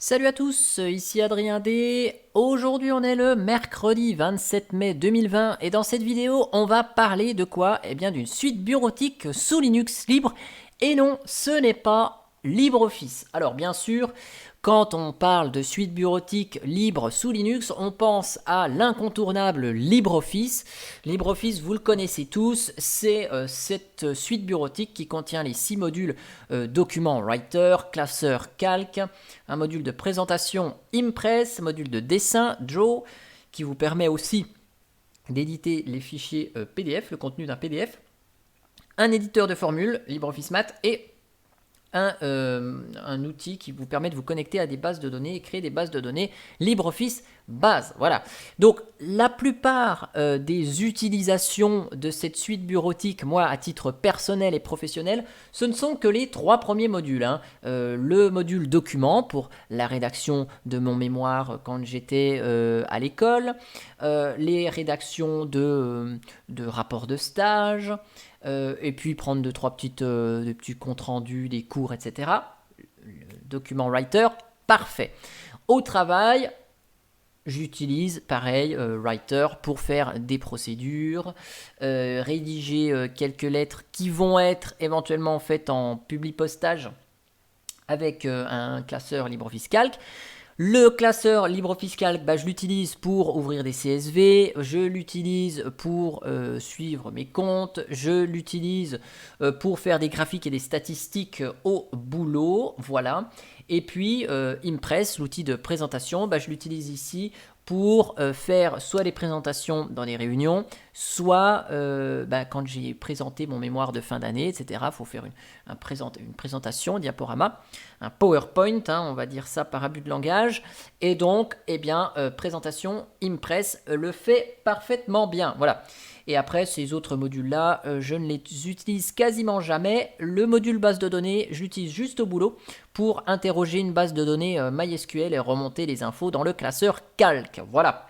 Salut à tous, ici Adrien D. Aujourd'hui on est le mercredi 27 mai 2020 et dans cette vidéo on va parler de quoi? Eh bien d'une suite bureautique sous Linux libre. Et non, ce n'est pas LibreOffice. Alors bien sûr, quand on parle de suite bureautique libre sous Linux, on pense à l'incontournable LibreOffice. LibreOffice, vous le connaissez tous, c'est cette suite bureautique qui contient les 6 modules document Writer, classeur Calc, un module de présentation Impress, un module de dessin Draw, qui vous permet aussi d'éditer les fichiers PDF, le contenu d'un PDF, un éditeur de formules, LibreOffice Math, et un outil qui vous permet de vous connecter à des bases de données et créer des bases de données LibreOffice Base. Voilà. Donc la plupart des utilisations de cette suite bureautique, moi à titre personnel et professionnel, ce ne sont que les 3 premiers modules. Le module document pour la rédaction de mon mémoire quand j'étais à l'école, les rédactions de rapports de stage, et puis prendre des petits comptes rendus, des cours, etc. Le document Writer, parfait. Au travail, j'utilise pareil Writer pour faire des procédures, rédiger quelques lettres qui vont être éventuellement faites en publi-postage avec un classeur LibreOffice Calc. Le classeur LibreOffice Calc, je l'utilise pour ouvrir des CSV, je l'utilise pour suivre mes comptes, je l'utilise pour faire des graphiques et des statistiques au boulot, voilà. Et puis Impress, l'outil de présentation, je l'utilise ici pour faire soit des présentations dans les réunions, soit quand j'ai présenté mon mémoire de fin d'année, etc. Il faut faire une présentation, diaporama, un PowerPoint, on va dire ça par abus de langage. Et donc, présentation Impress le fait parfaitement bien. Voilà. Et après, ces autres modules-là, je ne les utilise quasiment jamais. Le module base de données, je l'utilise juste au boulot pour interroger une base de données MySQL et remonter les infos dans le classeur Calc. Voilà.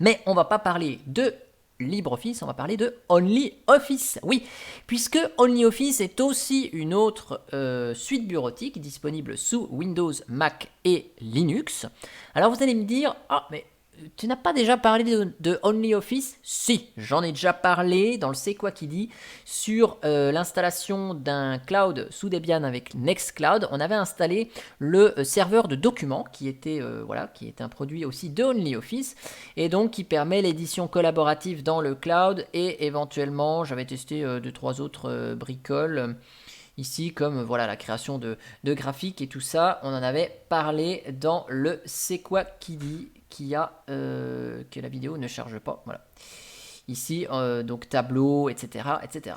Mais on ne va pas parler de LibreOffice, on va parler de OnlyOffice. Oui, puisque OnlyOffice est aussi une autre suite bureautique disponible sous Windows, Mac et Linux. Alors vous allez me dire, mais tu n'as pas déjà parlé de OnlyOffice? Si, j'en ai déjà parlé dans le C'est quoi qui dit sur l'installation d'un cloud sous Debian avec Nextcloud. On avait installé le serveur de documents qui était un produit aussi de OnlyOffice et donc qui permet l'édition collaborative dans le cloud et éventuellement j'avais testé 2-3 autres bricoles. Ici, comme la création de graphiques et tout ça, on en avait parlé dans le C'est quoi qui dit que la vidéo ne charge pas. Voilà. Ici, donc tableau, etc., etc.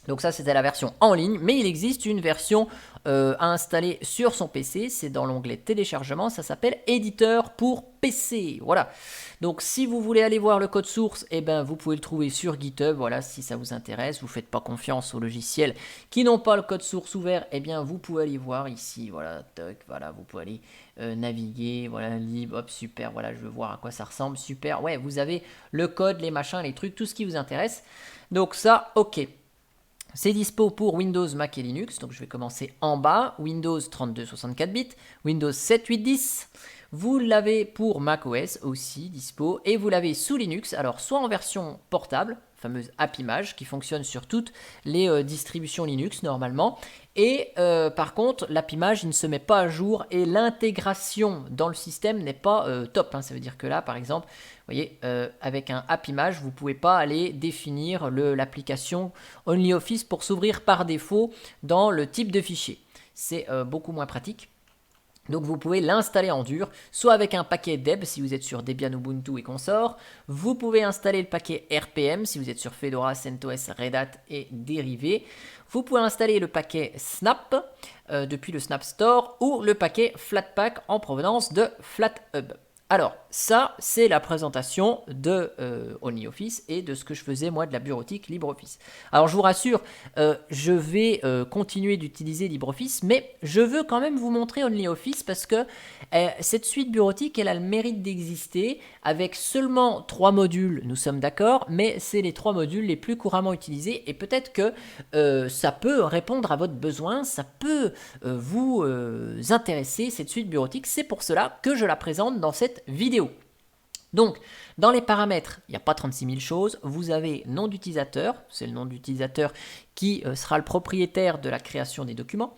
Donc ça, c'était la version en ligne, mais il existe une version à installer sur son PC. C'est dans l'onglet téléchargement, ça s'appelle éditeur pour PC. Voilà. Donc si vous voulez aller voir le code source, vous pouvez le trouver sur GitHub. Voilà, si ça vous intéresse, vous ne faites pas confiance aux logiciels qui n'ont pas le code source ouvert, vous pouvez aller voir ici. Voilà, vous pouvez aller naviguer. Voilà, libre, hop, super. Voilà, je veux voir à quoi ça ressemble. Super. Ouais, vous avez le code, les machins, les trucs, tout ce qui vous intéresse. Donc ça, ok. C'est dispo pour Windows, Mac et Linux. Donc je vais commencer en bas. Windows 32-64 bits, Windows 7, 8, 10. Vous l'avez pour macOS aussi dispo. Et vous l'avez sous Linux. Alors soit en version portable, fameuse AppImage, qui fonctionne sur toutes les distributions Linux normalement. Et par contre, l'AppImage, il ne se met pas à jour et l'intégration dans le système n'est pas top. Ça veut dire que là, par exemple, vous voyez, avec un AppImage, vous ne pouvez pas aller définir l'application OnlyOffice pour s'ouvrir par défaut dans le type de fichier. C'est beaucoup moins pratique. Donc vous pouvez l'installer en dur, soit avec un paquet deb si vous êtes sur Debian, Ubuntu et consorts. Vous pouvez installer le paquet RPM si vous êtes sur Fedora, CentOS, Red Hat et dérivés. Vous pouvez installer le paquet Snap depuis le Snap Store ou le paquet Flatpak en provenance de FlatHub. Alors, ça, c'est la présentation de OnlyOffice et de ce que je faisais, moi, de la bureautique LibreOffice. Alors, je vous rassure, je vais continuer d'utiliser LibreOffice, mais je veux quand même vous montrer OnlyOffice parce que cette suite bureautique, elle a le mérite d'exister avec seulement 3 modules, nous sommes d'accord, mais c'est les 3 modules les plus couramment utilisés et peut-être que ça peut répondre à votre besoin, ça peut vous intéresser, cette suite bureautique. C'est pour cela que je la présente dans cette vidéo. Donc, dans les paramètres, il n'y a pas 36 000 choses. Vous avez nom d'utilisateur, c'est le nom d'utilisateur qui sera le propriétaire de la création des documents.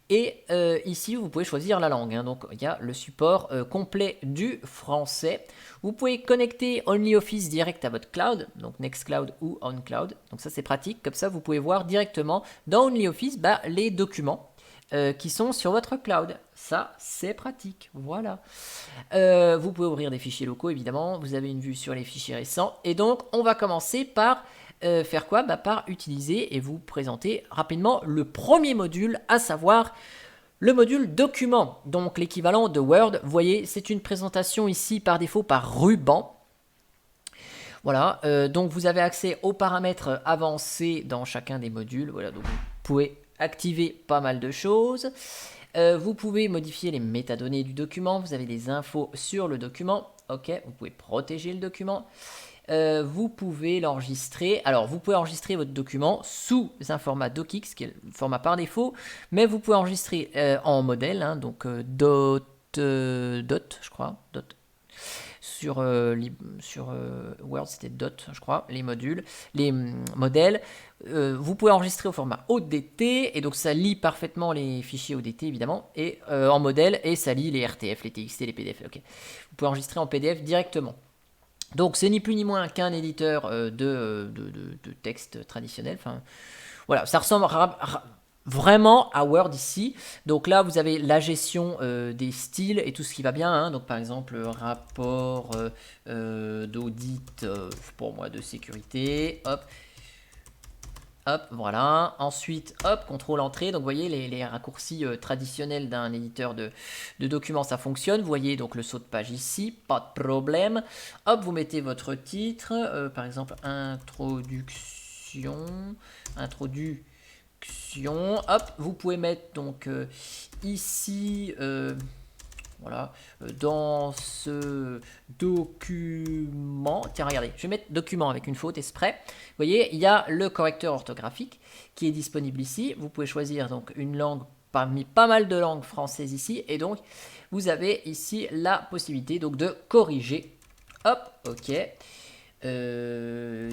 Et ici, vous pouvez choisir la langue. Donc, il y a le support complet du français. Vous pouvez connecter OnlyOffice direct à votre cloud, donc Nextcloud ou OnCloud. Donc ça, c'est pratique. Comme ça, vous pouvez voir directement dans OnlyOffice les documents qui sont sur votre cloud. Ça, c'est pratique. Voilà. Vous pouvez ouvrir des fichiers locaux, évidemment. Vous avez une vue sur les fichiers récents. Et donc, on va commencer par faire quoi? Par utiliser et vous présenter rapidement le premier module, à savoir le module document. Donc, l'équivalent de Word. Vous voyez, c'est une présentation ici par défaut par ruban. Voilà, donc vous avez accès aux paramètres avancés dans chacun des modules. Voilà, donc vous pouvez activer pas mal de choses. Vous pouvez modifier les métadonnées du document. Vous avez des infos sur le document. Ok, vous pouvez protéger le document. Vous pouvez l'enregistrer. Alors, vous pouvez enregistrer votre document sous un format docx, qui est le format par défaut, mais vous pouvez enregistrer en modèle, hein, donc dot, je crois, dot. Sur Word, c'était dot, je crois, les modules, les modèles. Vous pouvez enregistrer au format ODT, et donc ça lit parfaitement les fichiers ODT, évidemment, et en modèle, et ça lit les RTF, les TXT, les PDF. Okay. Vous pouvez enregistrer en PDF directement. Donc c'est ni plus ni moins qu'un éditeur de texte traditionnel. Enfin, voilà, ça ressemble vraiment à Word ici. Donc là, vous avez la gestion des styles et tout ce qui va bien. Hein. Donc par exemple, rapport d'audit pour moi de sécurité. Hop. Hop, voilà. Ensuite, hop, contrôle entrée. Donc, vous voyez, les raccourcis traditionnels d'un éditeur de documents, ça fonctionne. Vous voyez donc le saut de page ici, pas de problème. Hop, vous mettez votre titre, par exemple, introduction. Hop, vous pouvez mettre donc ici... voilà, dans ce document, tiens regardez, je vais mettre document avec une faute exprès. Vous voyez, il y a le correcteur orthographique qui est disponible ici. Vous pouvez choisir donc une langue parmi pas mal de langues françaises ici, et donc vous avez ici la possibilité donc de corriger. Hop, ok.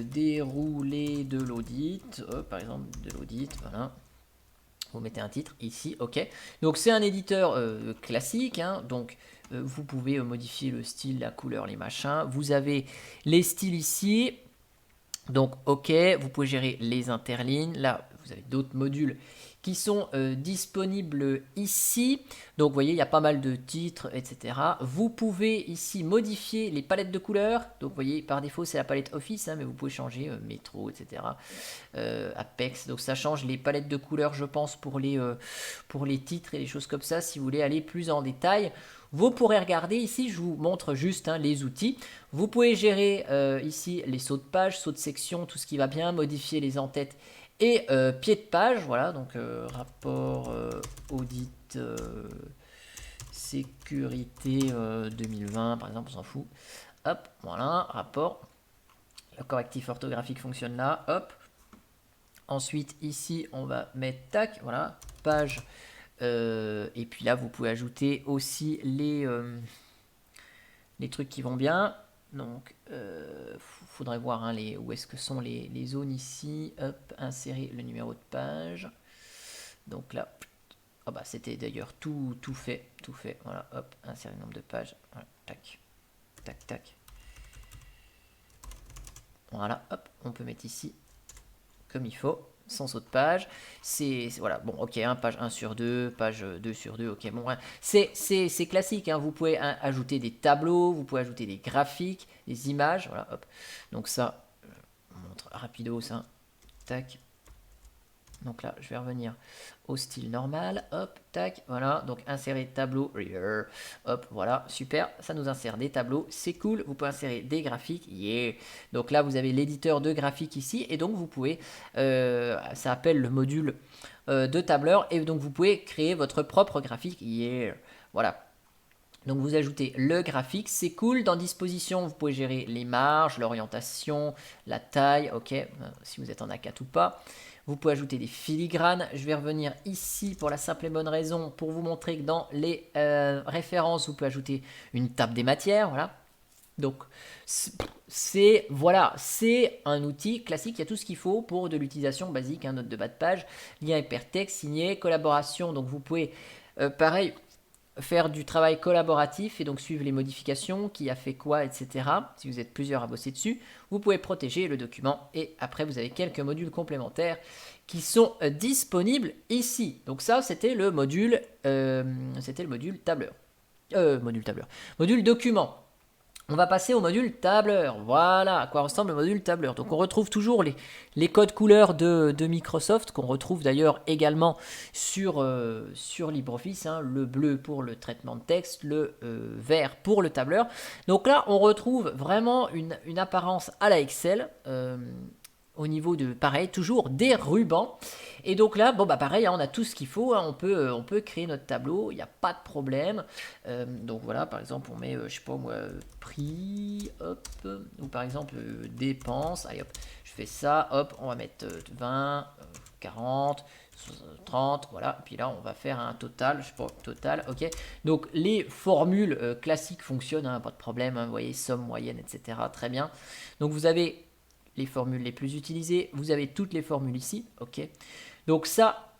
Dérouler de l'audit, par exemple de l'audit, voilà. Vous mettez un titre ici, ok. Donc c'est un éditeur classique, hein, donc vous pouvez modifier le style, la couleur, les machins. Vous avez les styles ici, donc ok. Vous pouvez gérer les interlignes. Là, vous avez d'autres modules qui sont disponibles ici. Donc vous voyez, il y a pas mal de titres, etc. Vous pouvez ici modifier les palettes de couleurs. Donc vous voyez, par défaut, c'est la palette Office, hein, mais vous pouvez changer Métro, etc. Apex. Donc ça change les palettes de couleurs, je pense, pour les titres et les choses comme ça, si vous voulez aller plus en détail. Vous pourrez regarder ici, je vous montre juste les outils. Vous pouvez gérer ici les sauts de page, sauts de section, tout ce qui va bien, modifier les en-têtes et pied de page. Voilà, donc rapport audit sécurité 2020, par exemple, on s'en fout. Hop, voilà, rapport. Le correctif orthographique fonctionne là, hop. Ensuite, ici, on va mettre tac, voilà, page. Et puis là, vous pouvez ajouter aussi les trucs qui vont bien. Donc, faudrait voir où est-ce que sont les zones ici. Hop, insérer le numéro de page. Donc là, oh bah, c'était d'ailleurs tout fait. Voilà, hop, insérer le nombre de pages. Voilà, tac, tac, tac. Voilà, hop, on peut mettre ici comme il faut, sans saut de page. C'est voilà, bon, ok, page 1 sur 2, page 2 sur 2, ok, bon, hein, c'est classique, hein, vous pouvez ajouter des tableaux, vous pouvez ajouter des graphiques, des images, voilà, hop. Donc ça, je montre rapido ça, tac, Donc là, je vais revenir au style normal. Hop, tac, voilà. Donc insérer tableau. Hop, voilà, super. Ça nous insère des tableaux. C'est cool. Vous pouvez insérer des graphiques. Yeah. Donc là, vous avez l'éditeur de graphiques ici. Et donc, vous pouvez, ça appelle le module de tableur. Et donc, vous pouvez créer votre propre graphique. Yeah. Voilà. Donc vous ajoutez le graphique, c'est cool. Dans disposition, vous pouvez gérer les marges, l'orientation, la taille, ok, si vous êtes en A4 ou pas. Vous pouvez ajouter des filigranes. Je vais revenir ici pour la simple et bonne raison, pour vous montrer que dans les références, vous pouvez ajouter une table des matières, voilà. Donc c'est un outil classique, il y a tout ce qu'il faut pour de l'utilisation basique, hein, note de bas de page, lien hypertexte, signé, collaboration. Donc vous pouvez, pareil, faire du travail collaboratif et donc suivre les modifications, qui a fait quoi, etc. Si vous êtes plusieurs à bosser dessus, vous pouvez protéger le document et après vous avez quelques modules complémentaires qui sont disponibles ici. Donc ça, c'était le module tableur. Module document. On va passer au module tableur. Voilà à quoi ressemble le module tableur. Donc on retrouve toujours les codes couleurs de Microsoft, qu'on retrouve d'ailleurs également sur LibreOffice, hein. Le bleu pour le traitement de texte, le vert pour le tableur. Donc là, on retrouve vraiment une apparence à la Excel. Au niveau de, pareil, toujours des rubans. Et donc là, bon bah pareil, hein, on a tout ce qu'il faut, hein, on peut créer notre tableau, il n'y a pas de problème. Donc voilà, par exemple, on met, je sais pas moi, prix, hop, ou par exemple, dépenses, allez hop, je fais ça, hop, on va mettre 20, 40, 30, voilà, et puis là on va faire un total, je sais pas, total, ok. Donc les formules classiques fonctionnent, hein, pas de problème, hein, vous voyez, somme, moyenne, etc. Très bien. Donc vous avez les formules les plus utilisées, vous avez toutes les formules ici, ok. Donc ça,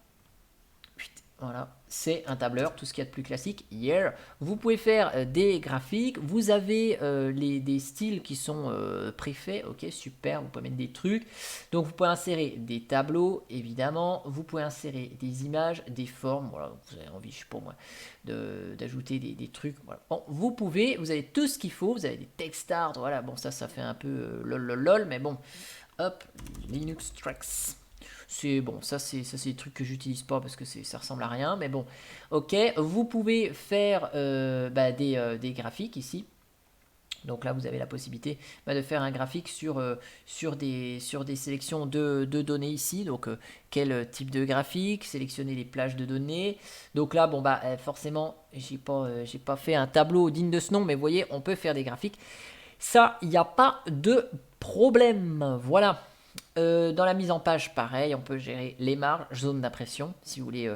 voilà, c'est un tableur, tout ce qu'il y a de plus classique. Here, vous pouvez faire des graphiques, vous avez des styles qui sont préfaits, ok, super, vous pouvez mettre des trucs. Donc vous pouvez insérer des tableaux, évidemment, vous pouvez insérer des images, des formes, voilà, vous avez envie, je sais pas moi, d'ajouter des trucs, voilà. Bon, vous avez tout ce qu'il faut, vous avez des text art, voilà, bon ça fait un peu lol, mais bon, hop, Linux Tracks. C'est bon, ça c'est des trucs que j'utilise pas parce que ça ressemble à rien, mais bon, ok. Vous pouvez faire des graphiques ici. Donc là, vous avez la possibilité de faire un graphique sur des sélections de données ici. Donc, quel type de graphique, sélectionner les plages de données. Donc là, bon bah forcément, j'ai pas fait un tableau digne de ce nom, mais vous voyez, on peut faire des graphiques. Ça, il n'y a pas de problème. Voilà. Dans la mise en page, pareil, on peut gérer les marges, zone d'impression. Si vous voulez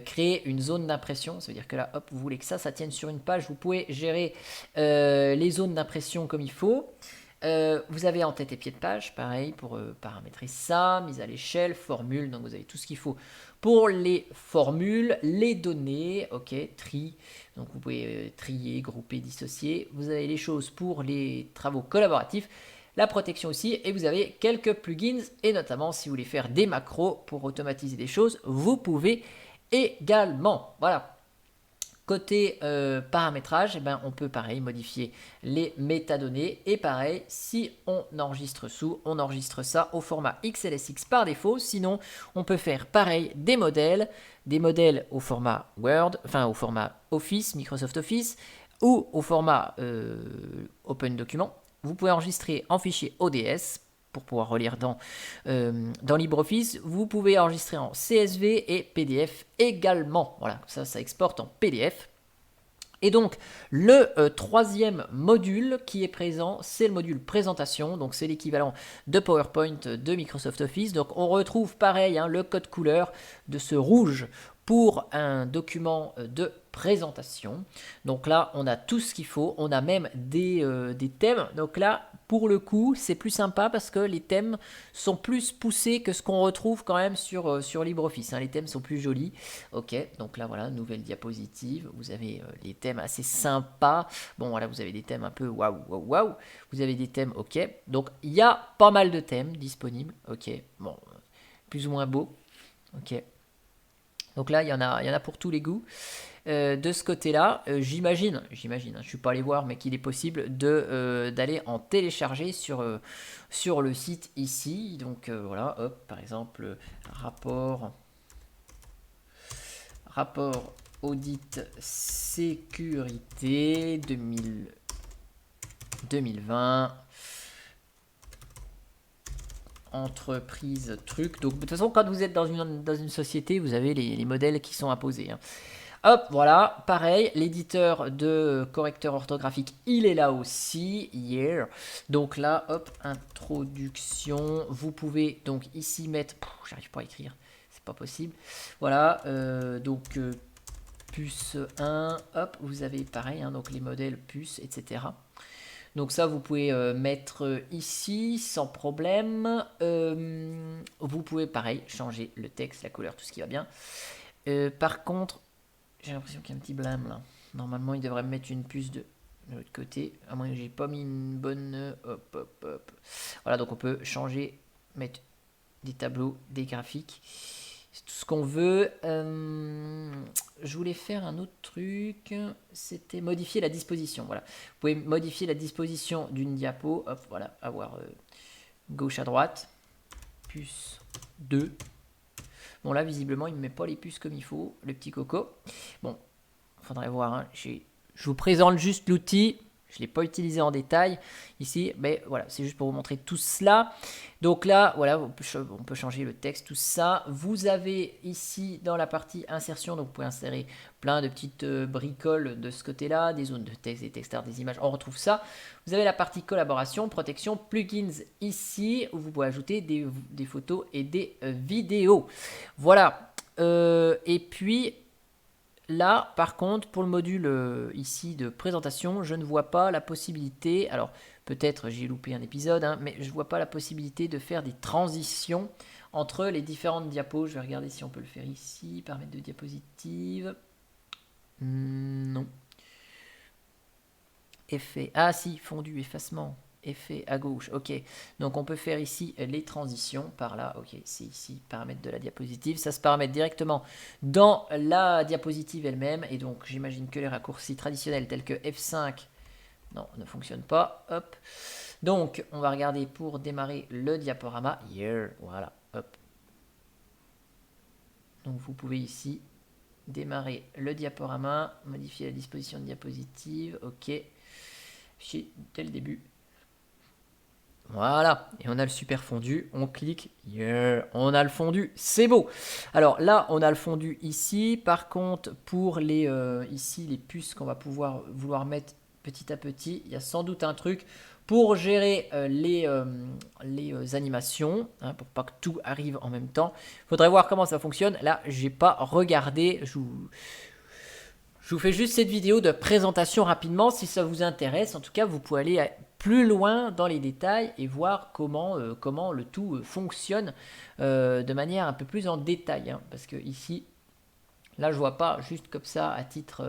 créer une zone d'impression, ça veut dire que là, hop, vous voulez que ça tienne sur une page, vous pouvez gérer les zones d'impression comme il faut. Vous avez en tête et pied de page, pareil, pour paramétrer ça, mise à l'échelle, formule, donc vous avez tout ce qu'il faut pour les formules, les données, ok, tri, donc vous pouvez trier, grouper, dissocier. Vous avez les choses pour les travaux collaboratifs, la protection aussi, et vous avez quelques plugins, et notamment si vous voulez faire des macros pour automatiser des choses, vous pouvez également. Voilà. Côté paramétrage, on peut pareil modifier les métadonnées, et pareil, si on enregistre on enregistre ça au format XLSX par défaut. Sinon, on peut faire pareil des modèles au format Word, enfin au format Office, Microsoft Office, ou au format Open Document. Vous pouvez enregistrer en fichier ODS pour pouvoir relire dans LibreOffice. Vous pouvez enregistrer en CSV et PDF également. Voilà, ça exporte en PDF. Et donc, le troisième module qui est présent, c'est le module présentation. Donc, c'est l'équivalent de PowerPoint de Microsoft Office. Donc, on retrouve pareil, hein, le code couleur de ce rouge pour un document de présentation. Donc là, on a tout ce qu'il faut. On a même des thèmes. Donc là, pour le coup, c'est plus sympa parce que les thèmes sont plus poussés que ce qu'on retrouve quand même sur LibreOffice, hein. Les thèmes sont plus jolis. Ok, donc là, voilà, nouvelle diapositive. Vous avez les thèmes assez sympas. Bon, voilà, vous avez des thèmes un peu waouh, waouh, waouh. Vous avez des thèmes, ok. Donc, il y a pas mal de thèmes disponibles. Ok, bon, plus ou moins beau. Ok. Donc là, il y en a pour tous les goûts. De ce côté-là, j'imagine, je ne suis pas allé voir, mais qu'il est possible d'aller en télécharger sur le site ici. Donc voilà, hop, par exemple, rapport audit sécurité 2020. Entreprise truc. Donc de toute façon, quand vous êtes dans une société, vous avez les modèles qui sont imposés. Hein. Hop, voilà, pareil, l'éditeur de correcteur orthographique, il est là aussi, here. Donc là, hop, introduction, vous pouvez donc ici mettre, j'arrive pas à écrire, c'est pas possible. Voilà, donc puce 1, hop, vous avez pareil, hein, donc les modèles puces, etc. Donc ça, vous pouvez mettre ici sans problème. Vous pouvez, pareil, changer le texte, la couleur, tout ce qui va bien. Par contre, j'ai l'impression qu'il y a un petit blâme là. Normalement, il devrait me mettre une puce de l'autre côté. À moins que j'ai pas mis une bonne... Hop, hop, hop. Voilà, donc on peut changer, mettre des tableaux, des graphiques. C'est tout ce qu'on veut. Je voulais faire un autre truc. C'était modifier la disposition. Voilà. Vous pouvez modifier la disposition d'une diapo. Hop, voilà. Avoir gauche à droite. Puce 2. Bon, là, visiblement, il ne met pas les puces comme il faut. Le petit coco. Bon, il faudrait voir. Hein. Je vous présente juste l'outil. Je ne l'ai pas utilisé en détail ici, mais voilà, c'est juste pour vous montrer tout cela. Donc là, voilà, on peut changer le texte, tout ça. Vous avez ici dans la partie insertion, donc vous pouvez insérer plein de petites bricoles de ce côté-là, des zones de texte, des texteurs, des images, on retrouve ça. Vous avez la partie collaboration, protection, plugins ici, où vous pouvez ajouter des photos et des vidéos. Voilà, et puis... Là, par contre, pour le module ici de présentation, je ne vois pas la possibilité, alors peut-être j'ai loupé un épisode, hein, mais je ne vois pas la possibilité de faire des transitions entre les différentes diapos. Je vais regarder si on peut le faire ici, paramètres de diapositive. Non. Effet, ah si, fondu, effacement. Effet à gauche, ok. Donc on peut faire ici les transitions par là, ok, c'est ici, paramètres de la diapositive. Ça se paramètre directement dans la diapositive elle-même. Et donc j'imagine que les raccourcis traditionnels tels que F5, non, ne fonctionnent pas. Hop. Donc on va regarder pour démarrer le diaporama. Here, voilà, hop. Donc vous pouvez ici démarrer le diaporama, modifier la disposition de diapositive, ok. Dès le début. Voilà, et on a le super fondu, on clique, yeah, on a le fondu, c'est beau. Alors là, on a le fondu ici, par contre, pour ici, les puces qu'on va vouloir mettre petit à petit, il y a sans doute un truc pour gérer les animations, hein, pour pas que tout arrive en même temps. Il faudrait voir comment ça fonctionne. Là, j'ai pas regardé, je vous fais juste cette vidéo de présentation rapidement. Si ça vous intéresse, en tout cas, vous pouvez aller plus loin dans les détails et voir comment le tout fonctionne de manière un peu plus en détail. Hein, parce que ici, là, je vois pas juste comme ça à titre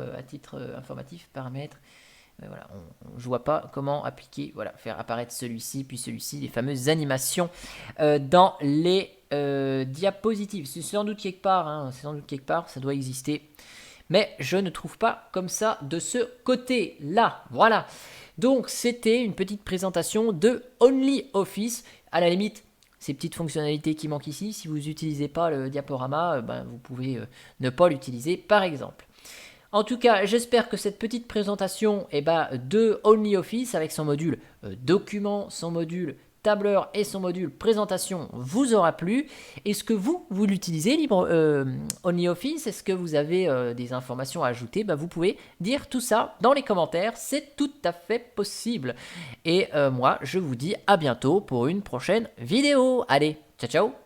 informatif, paramètres. Voilà, je vois pas comment appliquer, voilà, faire apparaître celui-ci, puis celui-ci, les fameuses animations dans les diapositives. C'est sans doute quelque part, hein, ça doit exister. Mais je ne trouve pas comme ça de ce côté-là. Voilà. Donc, c'était une petite présentation de OnlyOffice. À la limite, ces petites fonctionnalités qui manquent ici, si vous n'utilisez pas le diaporama, vous pouvez ne pas l'utiliser, par exemple. En tout cas, j'espère que cette petite présentation de OnlyOffice, avec son module document, son module tableur et son module présentation vous aura plu. Est-ce que vous l'utilisez OnlyOffice? Est-ce que vous avez des informations à ajouter? Vous pouvez dire tout ça dans les commentaires, c'est tout à fait possible. Et moi, je vous dis à bientôt pour une prochaine vidéo. Allez, ciao ciao.